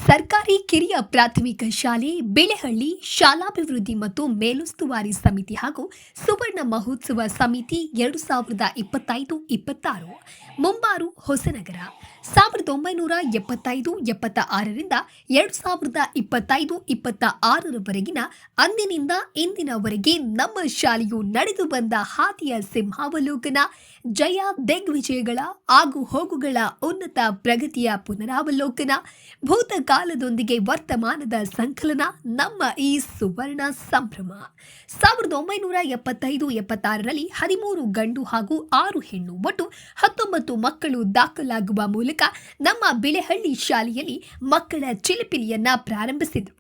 ಸರ್ಕಾರಿ ಕಿರಿಯ ಪ್ರಾಥಮಿಕ ಶಾಲೆ ಬೆಳೆಹಳ್ಳಿ ಶಾಲಾಭಿವೃದ್ಧಿ ಮತ್ತು ಮೇಲುಸ್ತುವಾರಿ ಸಮಿತಿ ಹಾಗೂ ಸುವರ್ಣ ಮಹೋತ್ಸವ ಸಮಿತಿ 2025-26 ಮುಂಬಾರು ಹೊಸನಗರ 1975-76ರಿಂದ 2025-26ರವರೆಗಿನ ಅಂದಿನಿಂದ ಇಂದಿನವರೆಗೆ ನಮ್ಮ ಶಾಲೆಯು ನಡೆದು ಬಂದ ಹಾದಿಯ ಸಿಂಹಾವಲೋಕನ ಜಯ ದಿಗ್ವಿಜಯಗಳ ಆಗು ಹೋಗುಗಳ ಉನ್ನತ ಪ್ರಗತಿಯ ಪುನರಾವಲೋಕನ ಭೂತಕಾಲದೊಂದಿಗೆ ವರ್ತಮಾನದ ಸಂಕಲನ ನಮ್ಮ ಈ ಸುವರ್ಣ ಸಂಭ್ರಮ 1975-76ರಲ್ಲಿ 13 ಗಂಡು ಹಾಗೂ 6 ಹೆಣ್ಣು ಒಟ್ಟು 19 ಮಕ್ಕಳು ದಾಖಲಾಗುವ ಮೂಲಕ ನಮ್ಮ ಬೆಳೆಹಳ್ಳಿ ಶಾಲೆಯಲ್ಲಿ ಮಕ್ಕಳ ಚಿಲಿಪಿಲಿಯನ್ನ ಪ್ರಾರಂಭಿಸಿದರು.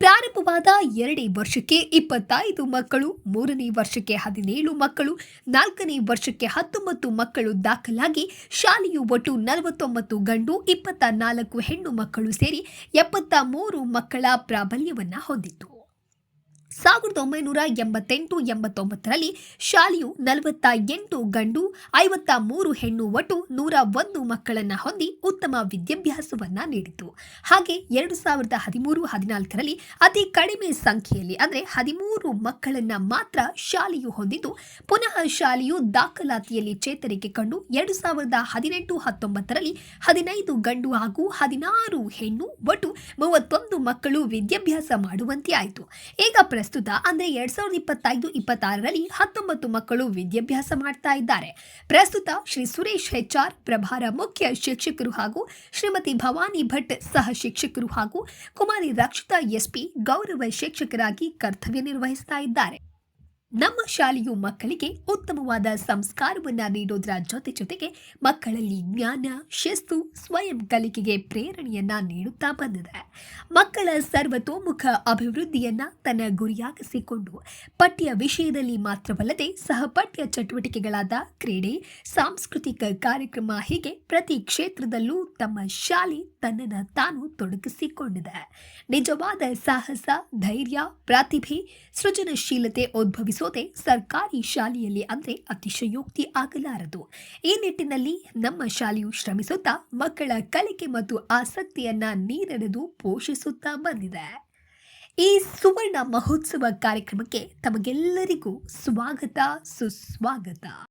ಪ್ರಾರಂಭವಾದ 2ನೇ ವರ್ಷಕ್ಕೆ 25 ಮಕ್ಕಳು, 3ನೇ ವರ್ಷಕ್ಕೆ 17 ಮಕ್ಕಳು, 4ನೇ ವರ್ಷಕ್ಕೆ 19 ಮಕ್ಕಳು ದಾಖಲಾಗಿ ಶಾಲೆಯು ಒಟ್ಟು 49 ಗಂಡು 24 ಹೆಣ್ಣು ಮಕ್ಕಳು ಸೇರಿ 73 ಮಕ್ಕಳ ಪ್ರಾಬಲ್ಯವನ್ನ ಹೊಂದಿತ್ತು. 1988-89ರಲ್ಲಿ ಶಾಲೆಯು 48 ಗಂಡು 53 ಹೆಣ್ಣು ಒಟ್ಟು 101 ಮಕ್ಕಳನ್ನು ಹೊಂದಿ ಉತ್ತಮ ವಿದ್ಯಾಭ್ಯಾಸವನ್ನ ನೀಡಿತು. ಹಾಗೆ 2013-14ರಲ್ಲಿ ಅತಿ ಕಡಿಮೆ ಸಂಖ್ಯೆಯಲ್ಲಿ ಅಂದರೆ 13 ಮಕ್ಕಳನ್ನ ಮಾತ್ರ ಶಾಲೆಯು ಹೊಂದಿದ್ದು ಪುನಃ ಶಾಲೆಯು ದಾಖಲಾತಿಯಲ್ಲಿ ಚೇತರಿಕೆ ಕಂಡು 2018-19ರಲ್ಲಿ 15 ಗಂಡು ಹಾಗೂ 16 ಹೆಣ್ಣು ಒಟ್ಟು 31 ಮಕ್ಕಳು ವಿದ್ಯಾಭ್ಯಾಸ ಮಾಡುವಂತೆ ಆಯಿತು. ಈಗ ಪ್ರಸ್ತುತ ಅಂದರೆ 2025-26ರಲ್ಲಿ 19 ಮಕ್ಕಳು ವಿದ್ಯಾಭ್ಯಾಸ ಮಾಡ್ತಾ ಇದ್ದಾರೆ. ಪ್ರಸ್ತುತ ಶ್ರೀ ಸುರೇಶ್ HR ಪ್ರಭಾರ ಮುಖ್ಯ ಶಿಕ್ಷಕರು ಹಾಗೂ ಶ್ರೀಮತಿ ಭವಾನಿ ಭಟ್ ಸಹ ಶಿಕ್ಷಕರು ಹಾಗೂ ಕುಮಾರಿ ರಕ್ಷಿತಾ SP ಗೌರವ ಶಿಕ್ಷಕರಾಗಿ ಕರ್ತವ್ಯ ನಿರ್ವಹಿಸ್ತಾ ಇದ್ದಾರೆ. ನಮ್ಮ ಶಾಲೆಯು ಮಕ್ಕಳಿಗೆ ಉತ್ತಮವಾದ ಸಂಸ್ಕಾರವನ್ನ ನೀಡೋದರ ಜೊತೆಗೆ ಮಕ್ಕಳಲ್ಲಿ ಜ್ಞಾನ, ಶಿಸ್ತು, ಸ್ವಯಂ ಕಲಿಕೆಗೆ ಪ್ರೇರಣೆಯನ್ನ ನೀಡುತ್ತಾ ಬಂದಿದೆ. ಮಕ್ಕಳ ಸರ್ವತೋಮುಖ ಅಭಿವೃದ್ಧಿಯನ್ನ ತನ್ನ ಗುರಿಯಾಗಿಸಿಕೊಂಡು ಪಠ್ಯ ವಿಷಯದಲ್ಲಿ ಮಾತ್ರವಲ್ಲದೆ ಸಹಪಠ್ಯ ಚಟುವಟಿಕೆಗಳಾದ ಕ್ರೀಡೆ, ಸಾಂಸ್ಕೃತಿಕ ಕಾರ್ಯಕ್ರಮ ಹೀಗೆ ಪ್ರತಿ ಕ್ಷೇತ್ರದಲ್ಲೂ ತಮ್ಮ ಶಾಲೆ ತನ್ನನ್ನು ತಾನು ತೊಡಗಿಸಿಕೊಂಡಿದೆ. ನಿಜವಾದ ಸಾಹಸ, ಧೈರ್ಯ, ಪ್ರತಿಭೆ, ಸೃಜನಶೀಲತೆ ಉದ್ಭವಿಸೋದೆ ಸರ್ಕಾರಿ ಶಾಲೆಯಲ್ಲಿ ಅಂದರೆ ಅತಿಶಯೋಕ್ತಿ ಆಗಲಾರದು. ಈ ನಿಟ್ಟಿನಲ್ಲಿ ನಮ್ಮ ಶಾಲೆಯು ಶ್ರಮಿಸುತ್ತಾ ಮಕ್ಕಳ ಕಲಿಕೆ ಮತ್ತು ಆಸಕ್ತಿಯನ್ನ ನೀರೆರೆದು ಪೋಷಿಸುತ್ತಾ ಬಂದಿದೆ. ಈ ಸುವರ್ಣ ಮಹೋತ್ಸವ ಕಾರ್ಯಕ್ರಮಕ್ಕೆ ತಮಗೆಲ್ಲರಿಗೂ ಸ್ವಾಗತ, ಸುಸ್ವಾಗತ.